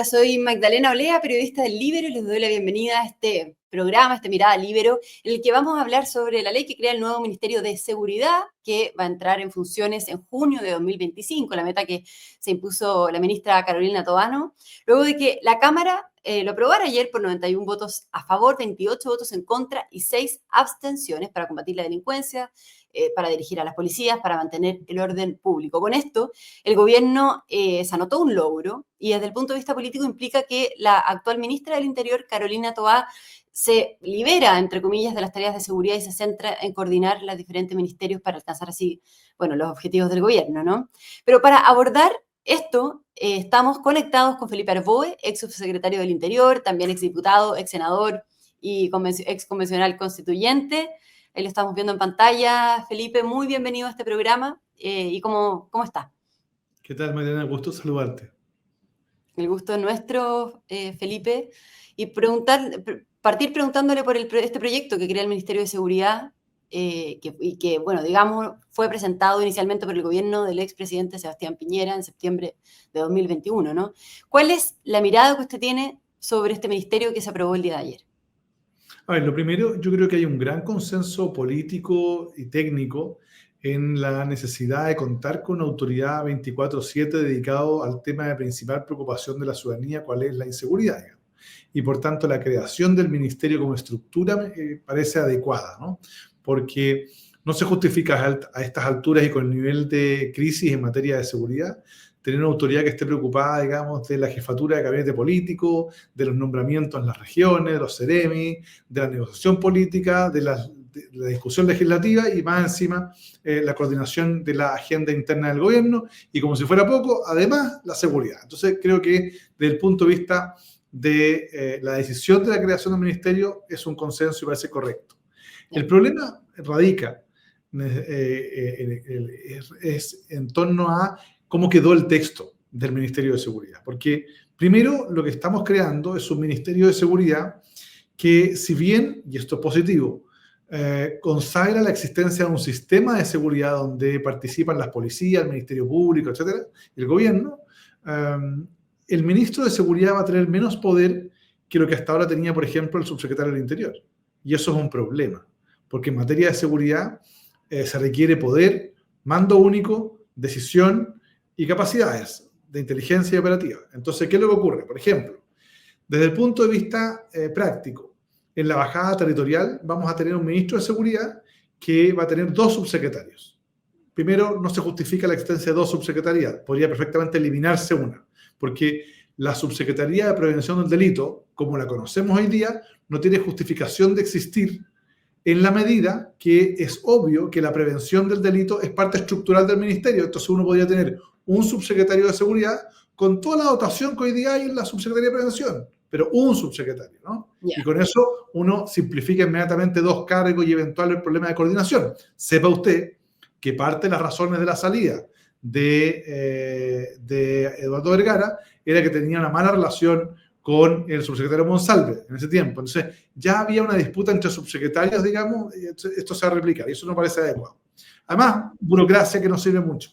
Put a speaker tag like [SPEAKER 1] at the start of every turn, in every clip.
[SPEAKER 1] Hola, soy Magdalena Olea, periodista del Líbero, y les doy la bienvenida a este programa, esta Mirada Líbero, en el que vamos a hablar sobre la ley que crea el nuevo Ministerio de Seguridad, que va a entrar en funciones en junio de 2025, la meta que se impuso la ministra Carolina Toano, luego de que la Cámara lo aprobara ayer por 91 votos a favor, 28 votos en contra y 6 abstenciones para combatir la delincuencia, para dirigir a las policías, para mantener el orden público. Con esto, el gobierno se anotó un logro y desde el punto de vista político implica que la actual ministra del Interior, Carolina Toá, se libera, entre comillas, de las tareas de seguridad y se centra en coordinar los diferentes ministerios para alcanzar así, bueno, los objetivos del gobierno, ¿no? Pero para abordar esto, estamos conectados con Felipe Arboe, ex subsecretario del Interior, también exdiputado, ex senador y ex convencional constituyente. Ahí lo estamos viendo en pantalla. Felipe, muy bienvenido a este programa. ¿Y cómo está?
[SPEAKER 2] ¿Qué tal, Mariana? Gusto saludarte.
[SPEAKER 1] El gusto es nuestro, Felipe. Y partir preguntándole por este proyecto que crea el Ministerio de Seguridad, que, bueno, digamos, fue presentado inicialmente por el gobierno del expresidente Sebastián Piñera en septiembre de 2021, ¿no? ¿Cuál es la mirada que usted tiene sobre este ministerio que se aprobó el día de ayer?
[SPEAKER 2] A ver, lo primero, yo creo que hay un gran consenso político y técnico en la necesidad de contar con una autoridad 24/7 dedicado al tema de principal preocupación de la ciudadanía, cuál es la inseguridad, digamos. Y por tanto, la creación del ministerio como estructura me parece adecuada, ¿no? Porque no se justifica a estas alturas y con el nivel de crisis en materia de seguridad tener una autoridad que esté preocupada, digamos, de la jefatura de gabinete político, de los nombramientos en las regiones, de los CEREMI, de la negociación política, de la discusión legislativa y más encima la coordinación de la agenda interna del gobierno y, como si fuera poco, además la seguridad. Entonces creo que desde el punto de vista de la decisión de la creación del ministerio es un consenso y parece correcto. El problema radica es en torno a cómo quedó el texto del Ministerio de Seguridad. Porque primero lo que estamos creando es un Ministerio de Seguridad que, si bien, y esto es positivo, consagra la existencia de un sistema de seguridad donde participan las policías, el Ministerio Público, etcétera, el gobierno, el ministro de Seguridad va a tener menos poder que lo que hasta ahora tenía, por ejemplo, el subsecretario del Interior. Y eso es un problema, porque en materia de seguridad se requiere poder, mando único, decisión y capacidades de inteligencia y operativa. Entonces, ¿qué es lo que ocurre? Por ejemplo, desde el punto de vista práctico, en la bajada territorial vamos a tener un ministro de seguridad que va a tener 2 subsecretarios. Primero, no se justifica la existencia de 2 subsecretarías. Podría perfectamente eliminarse una, porque la subsecretaría de prevención del delito, como la conocemos hoy día, no tiene justificación de existir en la medida que es obvio que la prevención del delito es parte estructural del ministerio. Entonces uno podría tener un subsecretario de seguridad con toda la dotación que hoy día hay en la subsecretaría de prevención, pero un subsecretario, ¿no? Yeah. Y con eso uno simplifica inmediatamente 2 cargos y eventual el problema de coordinación. Sepa usted que parte de las razones de la salida de Eduardo Vergara era que tenía una mala relación con el subsecretario Monsalve en ese tiempo. Entonces, ya había una disputa entre subsecretarios, digamos, y esto se va a replicar, y eso no parece adecuado. Además, burocracia que no sirve mucho.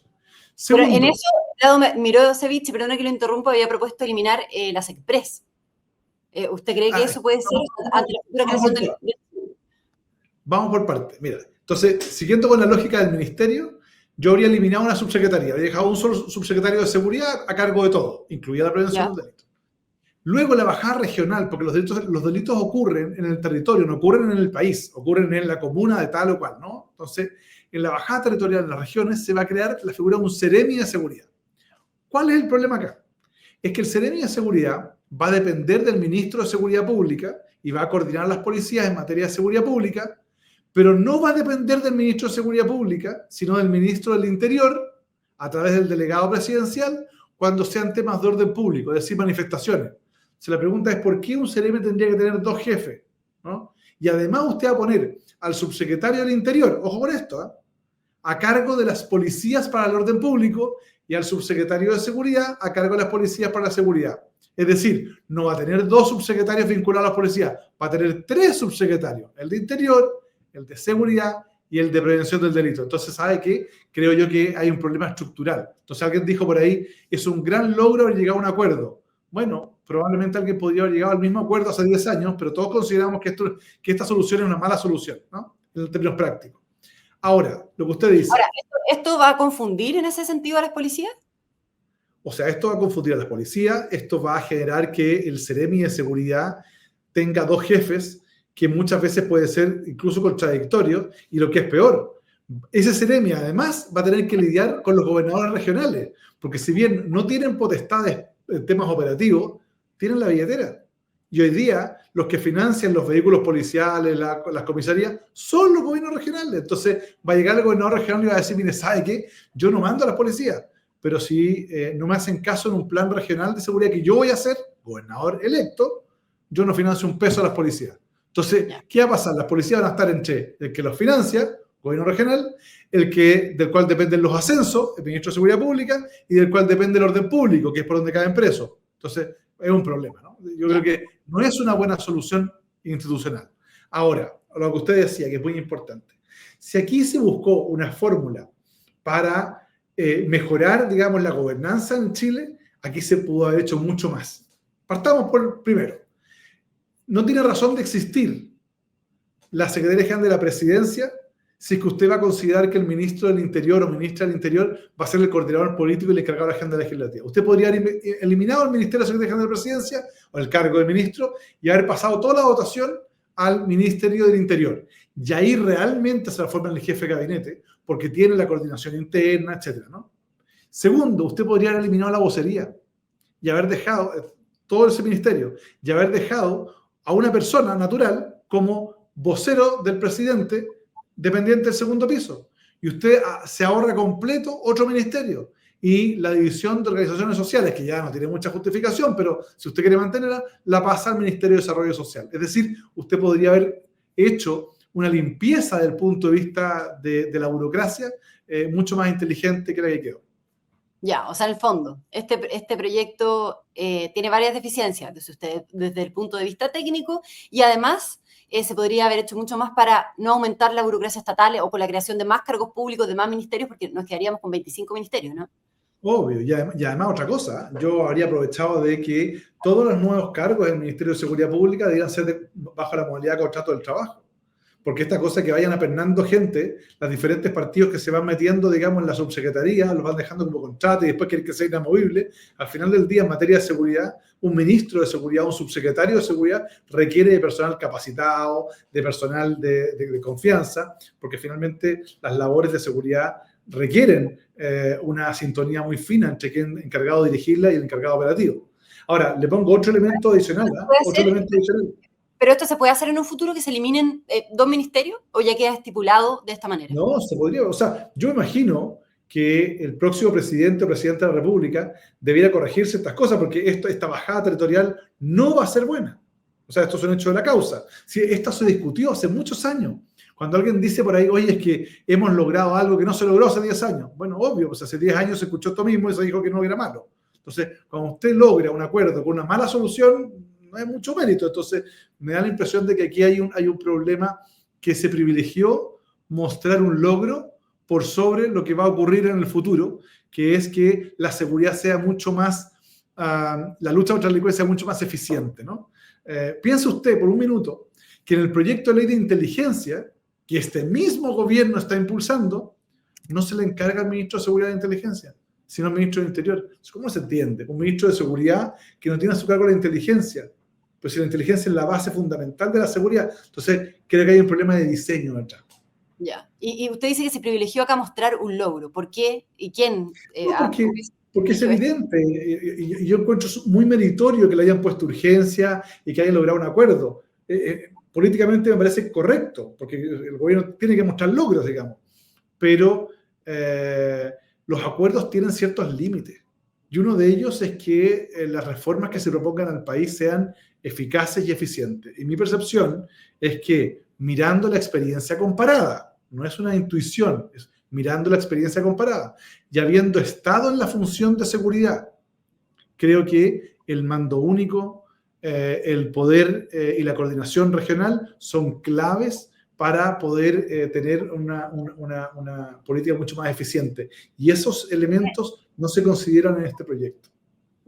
[SPEAKER 1] Segundo, pero en eso, Mirosevic, perdona que lo interrumpa, había propuesto eliminar las Express. ¿Usted cree que eso puede ser ante la futura creación del...
[SPEAKER 2] Vamos por partes. Mira, entonces, siguiendo con la lógica del ministerio, yo habría eliminado una subsecretaría, habría dejado un solo subsecretario de seguridad a cargo de todo, incluida la prevención del delito. Luego la bajada regional, porque los delitos ocurren en el territorio, no ocurren en el país, ocurren en la comuna de tal o cual, ¿no? Entonces, en la bajada territorial en las regiones se va a crear la figura de un CEREMI de seguridad. ¿Cuál es el problema acá? Es que el CEREMI de seguridad va a depender del ministro de Seguridad Pública y va a coordinar las policías en materia de seguridad pública, pero no va a depender del ministro de Seguridad Pública, sino del ministro del Interior, a través del delegado presidencial, cuando sean temas de orden público, es decir, manifestaciones. Si la pregunta es ¿por qué un CEREMI tendría que tener 2 jefes? ¿No? Y además usted va a poner al subsecretario del Interior, ojo con esto, a cargo de las policías para el orden público y al subsecretario de Seguridad a cargo de las policías para la seguridad. Es decir, no va a tener 2 subsecretarios vinculados a las policías, va a tener 3 subsecretarios, el de Interior, el de Seguridad y el de Prevención del Delito. Entonces, ¿sabe qué? Creo yo que hay un problema estructural. Entonces, alguien dijo por ahí, es un gran logro haber llegado a un acuerdo. Bueno, probablemente alguien podría haber llegado al mismo acuerdo hace 10 años, pero todos consideramos que esta solución es una mala solución, ¿no? En términos prácticos. Ahora, lo que usted dice.
[SPEAKER 1] Ahora, ¿esto va a confundir en ese sentido a las policías?
[SPEAKER 2] O sea, esto va a confundir a las policías, esto va a generar que el Seremi de Seguridad tenga dos jefes, que muchas veces puede ser incluso contradictorio, y lo que es peor, ese Seremi además va a tener que lidiar con los gobernadores regionales, porque si bien no tienen potestades en temas operativos, tienen la billetera. Y hoy día los que financian los vehículos policiales, las comisarías, son los gobiernos regionales. Entonces va a llegar el gobernador regional y va a decir, mire, ¿sabe qué? Yo no mando a las policías, pero si no me hacen caso en un plan regional de seguridad que yo voy a hacer, gobernador electo, yo no financio un peso a las policías. Entonces, ¿qué va a pasar? Las policías van a estar entre el que los financia, gobierno regional, del cual dependen los ascensos, el ministro de Seguridad Pública, y del cual depende el orden público, que es por donde caen presos. Entonces, es un problema, ¿no? Yo creo que no es una buena solución institucional. Ahora, lo que usted decía, que es muy importante. Si aquí se buscó una fórmula para mejorar, digamos, la gobernanza en Chile, aquí se pudo haber hecho mucho más. Partamos por primero. No tiene razón de existir la Secretaría General de la Presidencia si es que usted va a considerar que el ministro del Interior o ministra del Interior va a ser el coordinador político y el encargado de la agenda legislativa. Usted podría haber eliminado el Ministerio de la Secretaría General de la Presidencia o el cargo de ministro y haber pasado toda la votación al Ministerio del Interior. Y ahí realmente se transforma en el jefe de gabinete, porque tiene la coordinación interna, etcétera, ¿no? Segundo, usted podría haber eliminado la vocería y haber dejado todo ese ministerio y haber dejado a una persona natural como vocero del presidente dependiente del segundo piso. Y usted se ahorra completo otro ministerio. Y la división de organizaciones sociales, que ya no tiene mucha justificación, pero si usted quiere mantenerla, la pasa al Ministerio de Desarrollo Social. Es decir, usted podría haber hecho una limpieza del punto de vista de la burocracia mucho más inteligente que la que quedó.
[SPEAKER 1] Ya, o sea, en el fondo, este proyecto tiene varias deficiencias desde el punto de vista técnico y además se podría haber hecho mucho más para no aumentar la burocracia estatal o por la creación de más cargos públicos, de más ministerios, porque nos quedaríamos con 25 ministerios, ¿no?
[SPEAKER 2] Obvio, y además otra cosa, yo habría aprovechado de que todos los nuevos cargos del Ministerio de Seguridad Pública debieran ser bajo la modalidad de contrato del trabajo. Porque esta cosa que vayan apernando gente, los diferentes partidos que se van metiendo, digamos, en la subsecretaría, los van dejando como contrato y después quieren que sea inamovible. Al final del día, en materia de seguridad, un ministro de seguridad, un subsecretario de seguridad requiere de personal capacitado, de personal de confianza, porque finalmente las labores de seguridad requieren una sintonía muy fina entre quien encargado de dirigirla y el encargado operativo. Ahora, le pongo otro elemento adicional. Otro elemento adicional.
[SPEAKER 1] ¿Pero esto se puede hacer en un futuro, que se eliminen dos ministerios, o ya queda estipulado de esta manera?
[SPEAKER 2] No, se podría. O sea, yo imagino que el próximo presidente o presidenta de la República debiera corregirse estas cosas, porque esta bajada territorial no va a ser buena. O sea, esto es un hecho de la causa. Sí, esto se discutió hace muchos años. Cuando alguien dice por ahí, oye, es que hemos logrado algo que no se logró hace 10 años. Bueno, obvio, pues hace 10 años se escuchó esto mismo y se dijo que no era malo. Entonces, cuando usted logra un acuerdo con una mala solución, no hay mucho mérito. Entonces, me da la impresión de que aquí hay un problema que se privilegió mostrar un logro por sobre lo que va a ocurrir en el futuro, que es que la seguridad sea mucho más, la lucha contra la delincuencia sea mucho más eficiente, ¿no? Piense usted por un minuto que en el proyecto de ley de inteligencia, que este mismo gobierno está impulsando, no se le encarga al ministro de Seguridad e Inteligencia, sino al ministro del Interior. ¿Cómo se entiende? Un ministro de Seguridad que no tiene a su cargo la inteligencia. Pero si la inteligencia es la base fundamental de la seguridad, entonces creo que hay un problema de diseño atrás.
[SPEAKER 1] Ya. Y usted dice que se privilegió acá mostrar un logro. ¿Por qué? ¿Y quién?
[SPEAKER 2] Porque es evidente. Y yo encuentro muy meritorio que le hayan puesto urgencia y que hayan logrado un acuerdo. Políticamente me parece correcto, porque el gobierno tiene que mostrar logros, digamos. Pero los acuerdos tienen ciertos límites. Y uno de ellos es que las reformas que se propongan al país sean eficaces y eficientes. Y mi percepción es que mirando la experiencia comparada, no es una intuición, es mirando la experiencia comparada, y habiendo estado en la función de seguridad, creo que el mando único, el poder y la coordinación regional son claves para poder tener una política mucho más eficiente. Y esos elementos no se consideran en este proyecto.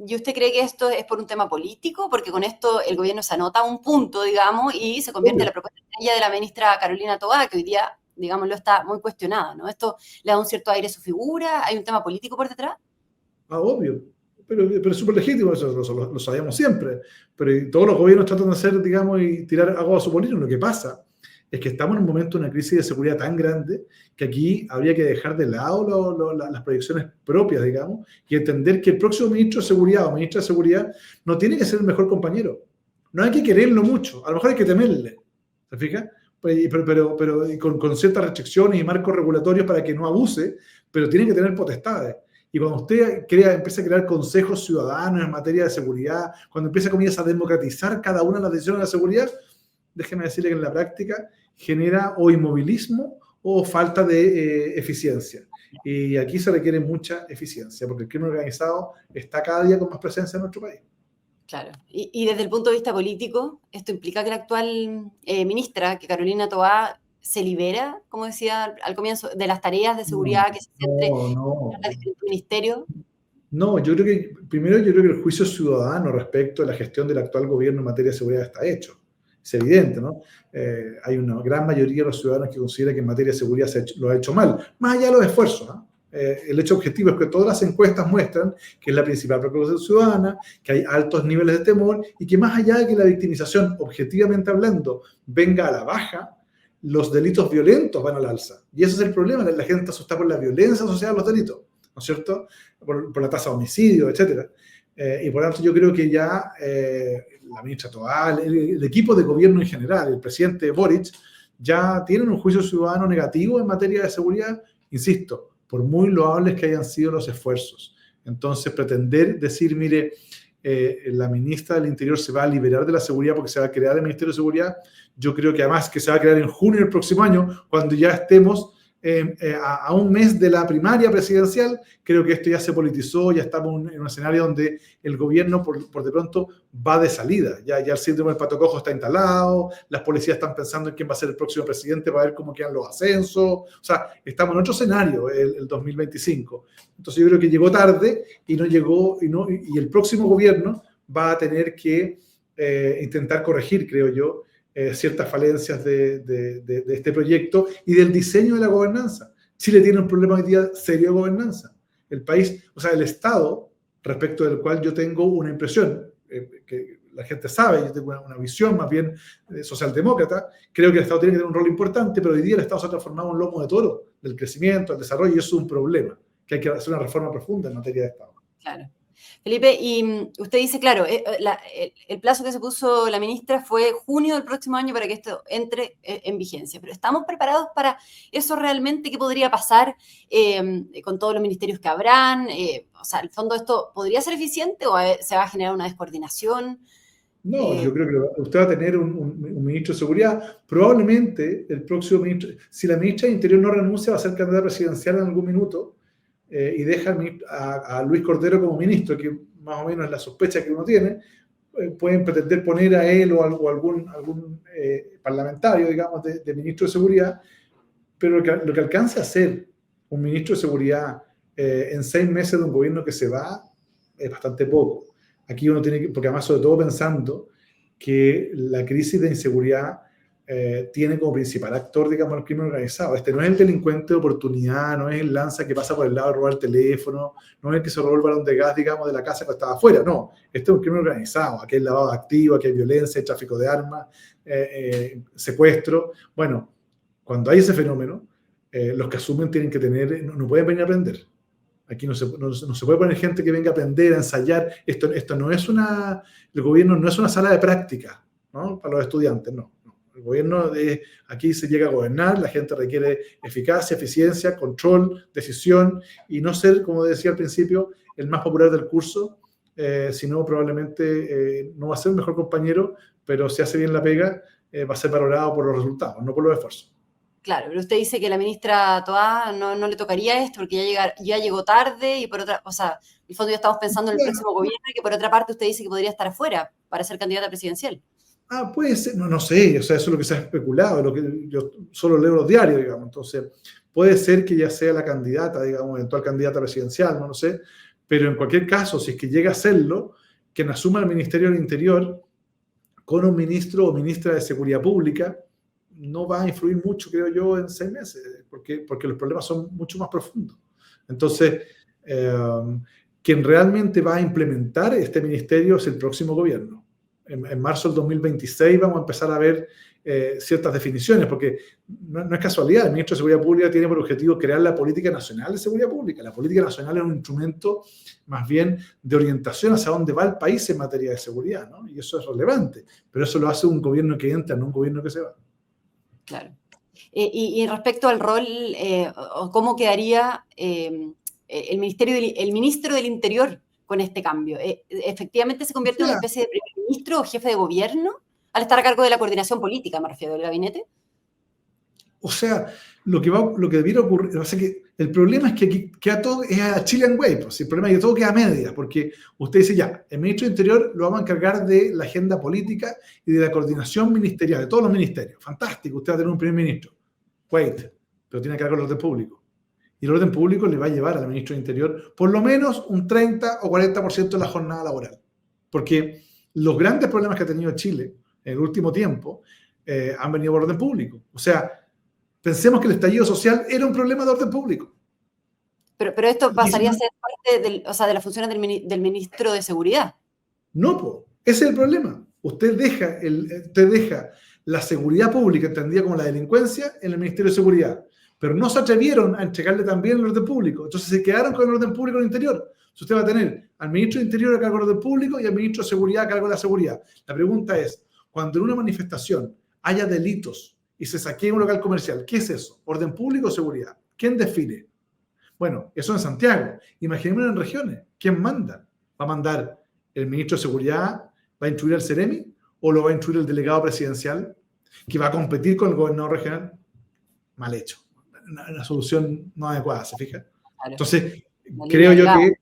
[SPEAKER 1] ¿Y usted cree que esto es por un tema político? Porque con esto el gobierno se anota un punto, digamos, y se convierte en la propuesta estrella de la ministra Carolina Toá, que hoy día, digámoslo, está muy cuestionada, ¿no? ¿Esto le da un cierto aire a su figura? ¿Hay un tema político por detrás?
[SPEAKER 2] Obvio. Pero es súper legítimo, eso lo sabíamos siempre. Pero todos los gobiernos tratan de hacer, digamos, y tirar agua a su molino. Lo que pasa es que estamos en un momento de una crisis de seguridad tan grande que aquí habría que dejar de lado las proyecciones propias, digamos, y entender que el próximo ministro de Seguridad o ministra de Seguridad no tiene que ser el mejor compañero. No hay que quererlo mucho, a lo mejor hay que temerle, ¿se fija? Pero con ciertas restricciones y marcos regulatorios para que no abuse, pero tiene que tener potestades. Y cuando usted empieza a crear consejos ciudadanos en materia de seguridad, cuando empieza, comienza a democratizar cada una de las decisiones de la seguridad, déjeme decirle que en la práctica genera o inmovilismo o falta de eficiencia. Y aquí se requiere mucha eficiencia, porque el crimen organizado está cada día con más presencia en nuestro país.
[SPEAKER 1] Claro. Y desde el punto de vista político, ¿esto implica que la actual ministra, que Carolina Toá, se libera, como decía al comienzo, de las tareas de seguridad que se centre en los diferentes ministerios?
[SPEAKER 2] No, yo creo que el juicio ciudadano respecto a la gestión del actual gobierno en materia de seguridad está hecho. Es evidente, ¿no? Hay una gran mayoría de los ciudadanos que considera que en materia de seguridad lo ha hecho mal, más allá de los esfuerzos, ¿no? El hecho objetivo es que todas las encuestas muestran que es la principal preocupación ciudadana, que hay altos niveles de temor y que más allá de que la victimización, objetivamente hablando, venga a la baja, los delitos violentos van al alza. Y ese es el problema, la gente está asustada por la violencia asociada a los delitos, ¿no es cierto? Por la tasa de homicidio, etc. Y por lo tanto yo creo que ya la ministra Toá, el equipo de gobierno en general, el presidente Boric, ya tienen un juicio ciudadano negativo en materia de seguridad, insisto, por muy loables que hayan sido los esfuerzos. Entonces, pretender decir, mire, la ministra del Interior se va a liberar de la seguridad porque se va a crear el Ministerio de Seguridad, yo creo que además que se va a crear en junio del próximo año, cuando ya estemos a un mes de la primaria presidencial, creo que esto ya se politizó, ya estamos en un escenario donde el gobierno por de pronto va de salida, ya el síndrome del pato cojo está instalado, las policías están pensando en quién va a ser el próximo presidente para ver cómo quedan los ascensos, o sea, estamos en otro escenario el 2025. Entonces yo creo que llegó tarde y no llegó, y el próximo gobierno va a tener que intentar corregir, creo yo, ciertas falencias de este proyecto y del diseño de la gobernanza. Chile tiene un problema hoy día serio de gobernanza. El país, o sea, el Estado, respecto del cual yo tengo una impresión, que la gente sabe, yo tengo una visión más bien socialdemócrata, creo que el Estado tiene que tener un rol importante, pero hoy día el Estado se ha transformado en un lomo de toro del crecimiento, del desarrollo, y eso es un problema, que hay que hacer una reforma profunda en materia de Estado.
[SPEAKER 1] Claro. Felipe, y usted dice, claro, el plazo que se puso la ministra fue junio del próximo año para que esto entre en vigencia, pero ¿estamos preparados para eso realmente? ¿Qué podría pasar con todos los ministerios que habrán? O sea, ¿el fondo esto podría ser eficiente o se va a generar una descoordinación?
[SPEAKER 2] No, yo creo que usted va a tener un ministro de seguridad. Probablemente el próximo ministro, si la ministra de Interior no renuncia, va a ser candidata presidencial en algún minuto. Y deja a Luis Cordero como ministro, que más o menos es la sospecha que uno tiene, pueden pretender poner a él o algún parlamentario, digamos, de ministro de Seguridad, pero lo que alcance a hacer un ministro de Seguridad en 6 meses de un gobierno que se va es bastante poco. Aquí uno tiene que, porque además sobre todo pensando que la crisis de inseguridad tiene como principal actor, digamos, el crimen organizado. Este no es el delincuente de oportunidad, no es el lanza que pasa por el lado de robar el teléfono, no es el que se robó el balón de gas, digamos, de la casa que estaba afuera, no. Este es un crimen organizado, aquí hay lavado de activos, aquí hay violencia, hay tráfico de armas, secuestro. Bueno, cuando hay ese fenómeno, los que asumen tienen que tener, no pueden venir a aprender. Aquí no se puede poner gente que venga a aprender, a ensayar. Esto no es el gobierno no es una sala de práctica, ¿no? Para los estudiantes, no. El gobierno aquí se llega a gobernar, la gente requiere eficacia, eficiencia, control, decisión y no ser, como decía al principio, el más popular del curso, sino probablemente no va a ser el mejor compañero, pero si hace bien la pega, va a ser valorado por los resultados, no por los esfuerzos.
[SPEAKER 1] Claro, pero usted dice que la ministra Toá no le tocaría esto porque ya llegó tarde y por otra, o sea, en el fondo ya estamos pensando en el próximo gobierno y que por otra parte usted dice que podría estar afuera para ser candidata presidencial.
[SPEAKER 2] Puede ser, no sé, o sea, eso es lo que se ha especulado, lo que yo solo leo los diarios, digamos, entonces puede ser que ya sea la candidata, digamos, eventual candidata presidencial, no lo sé, pero en cualquier caso, si es que llega a serlo, quien asuma el Ministerio del Interior con un ministro o ministra de Seguridad Pública no va a influir mucho, creo yo, en 6 meses, porque los problemas son mucho más profundos. Entonces, quien realmente va a implementar este ministerio es el próximo gobierno. En marzo del 2026 vamos a empezar a ver ciertas definiciones, porque no es casualidad, el ministro de Seguridad Pública tiene por objetivo crear la Política Nacional de Seguridad Pública. La Política Nacional es un instrumento más bien de orientación hacia dónde va el país en materia de seguridad, ¿no? Y eso es relevante, pero eso lo hace un gobierno que entra, no un gobierno que se va.
[SPEAKER 1] Claro. Y respecto al rol, ¿cómo quedaría el ministro del Interior con este cambio? ¿Efectivamente se convierte en una especie de primer ministro o jefe de gobierno al estar a cargo de la coordinación política, me refiero, del gabinete?
[SPEAKER 2] O sea, lo que debiera ocurrir, o sea, que el problema es que aquí queda todo, es a Chilean Way, pues, el problema es que todo queda a medias, porque usted dice ya, el ministro de Interior lo vamos a encargar de la agenda política y de la coordinación ministerial, de todos los ministerios. Fantástico, usted va a tener un primer ministro. Wait, pero tiene que ver con el orden público. Y el orden público le va a llevar al ministro de Interior por lo menos un 30 o 40% de la jornada laboral. Porque los grandes problemas que ha tenido Chile en el último tiempo han venido por orden público. O sea, pensemos que el estallido social era un problema de orden público.
[SPEAKER 1] Pero esto pasaría a ser parte de las funciones del ministro de Seguridad.
[SPEAKER 2] No, po, ese es el problema. Usted deja la seguridad pública, entendida como la delincuencia, en el Ministerio de Seguridad. Pero no se atrevieron a entregarle también el orden público. Entonces se quedaron con el orden público en el interior. Entonces usted va a tener al ministro de Interior a cargo del orden público y al ministro de Seguridad a cargo de la seguridad. La pregunta es, cuando en una manifestación haya delitos y se saquee un local comercial, ¿qué es eso? ¿Orden público o seguridad? ¿Quién define? Bueno, eso en Santiago. Imaginémonos en regiones. ¿Quién manda? ¿Va a mandar el ministro de Seguridad? ¿Va a instruir al Ceremi? ¿O lo va a instruir el delegado presidencial? ¿Que va a competir con el gobernador regional? Mal hecho. Una solución no adecuada, ¿se fija? Claro. Entonces, creo yo que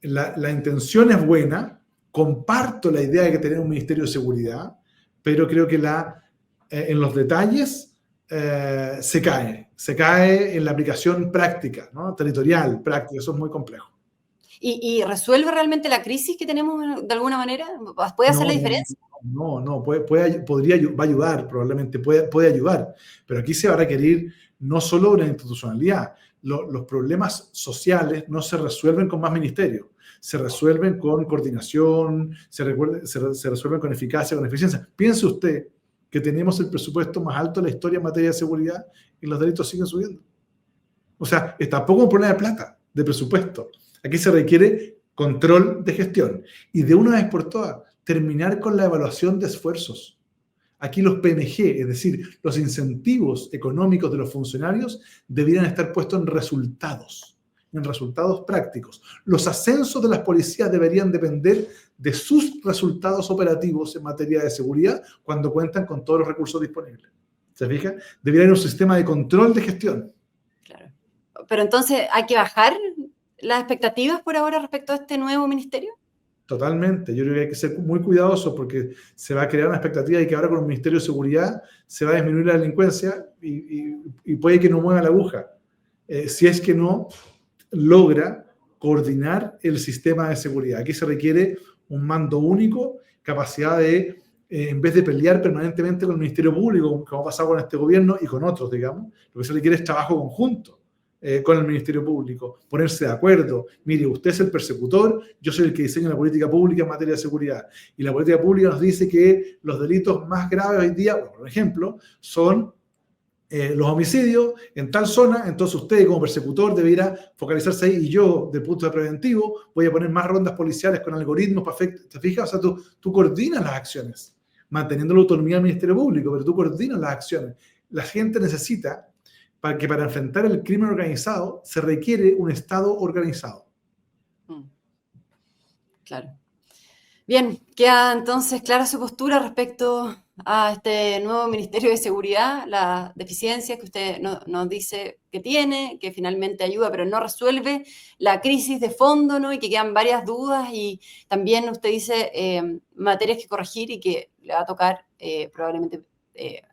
[SPEAKER 2] la intención es buena. Comparto la idea de que tener un ministerio de seguridad, pero creo que en los detalles se cae en la aplicación práctica, ¿no? Territorial, práctica, eso es muy complejo.
[SPEAKER 1] ¿Y resuelve realmente la crisis que tenemos de alguna manera? ¿Puede hacer la diferencia?
[SPEAKER 2] No, va a ayudar, probablemente puede ayudar, pero aquí se va a requerir no solo una institucionalidad. Los problemas sociales no se resuelven con más ministerios, se resuelven con coordinación, se resuelven con eficacia, con eficiencia. Piense usted que tenemos el presupuesto más alto de la historia en materia de seguridad y los delitos siguen subiendo. O sea, es tampoco un problema de plata, de presupuesto. Aquí se requiere control de gestión y de una vez por todas terminar con la evaluación de esfuerzos. Aquí los PMG, es decir, los incentivos económicos de los funcionarios deberían estar puestos en resultados prácticos. Los ascensos de las policías deberían depender de sus resultados operativos en materia de seguridad cuando cuentan con todos los recursos disponibles. ¿Se fija? Debería haber un sistema de control de gestión.
[SPEAKER 1] Claro. Pero entonces, ¿hay que bajar las expectativas por ahora respecto a este nuevo ministerio?
[SPEAKER 2] Totalmente. Yo creo que hay que ser muy cuidadosos porque se va a crear una expectativa de que ahora con el Ministerio de Seguridad se va a disminuir la delincuencia y puede que no mueva la aguja. Si es que no logra coordinar el sistema de seguridad. Aquí se requiere un mando único, capacidad de, en vez de pelear permanentemente con el Ministerio Público, como ha pasado con este gobierno y con otros, digamos, lo que se requiere es trabajo conjunto con el Ministerio Público, ponerse de acuerdo. Mire, usted es el persecutor, yo soy el que diseña la política pública en materia de seguridad. Y la política pública nos dice que los delitos más graves hoy día, bueno, por ejemplo, son los homicidios en tal zona, entonces usted como persecutor debería focalizarse ahí y yo, del punto de preventivo, voy a poner más rondas policiales con algoritmos perfectos. ¿Te fijas? O sea, tú coordinas las acciones, manteniendo la autonomía del Ministerio Público, pero tú coordinas las acciones. La gente necesita para enfrentar el crimen organizado se requiere un Estado organizado.
[SPEAKER 1] Claro. Bien, queda entonces clara su postura respecto a este nuevo Ministerio de Seguridad, las deficiencias que usted nos dice que tiene, que finalmente ayuda, pero no resuelve la crisis de fondo, ¿no? Y que quedan varias dudas y también usted dice materias que corregir y que le va a tocar probablemente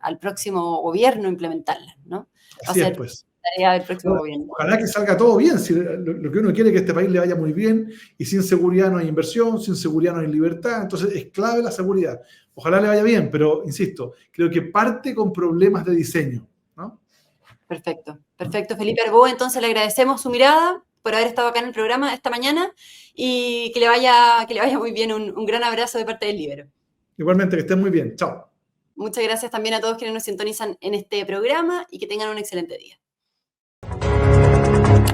[SPEAKER 1] al próximo gobierno implementarlas, ¿no? Va a ser tarea del próximo gobierno.
[SPEAKER 2] Ojalá que salga todo bien. Si lo que uno quiere es que este país le vaya muy bien, y sin seguridad no hay inversión, sin seguridad no hay libertad. Entonces es clave la seguridad. Ojalá le vaya bien, pero insisto, creo que parte con problemas de diseño, ¿no?
[SPEAKER 1] Perfecto, perfecto. Felipe Arbó, entonces le agradecemos su mirada por haber estado acá en el programa esta mañana y que le vaya muy bien. Un gran abrazo de parte del Líbero.
[SPEAKER 2] Igualmente, que estén muy bien. Chao.
[SPEAKER 1] Muchas gracias también a todos quienes nos sintonizan en este programa y que tengan un excelente día.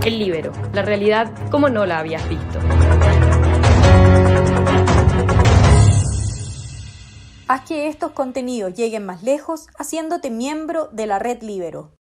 [SPEAKER 3] El Líbero, la realidad como no la habías visto.
[SPEAKER 4] Haz que estos contenidos lleguen más lejos haciéndote miembro de la Red Líbero.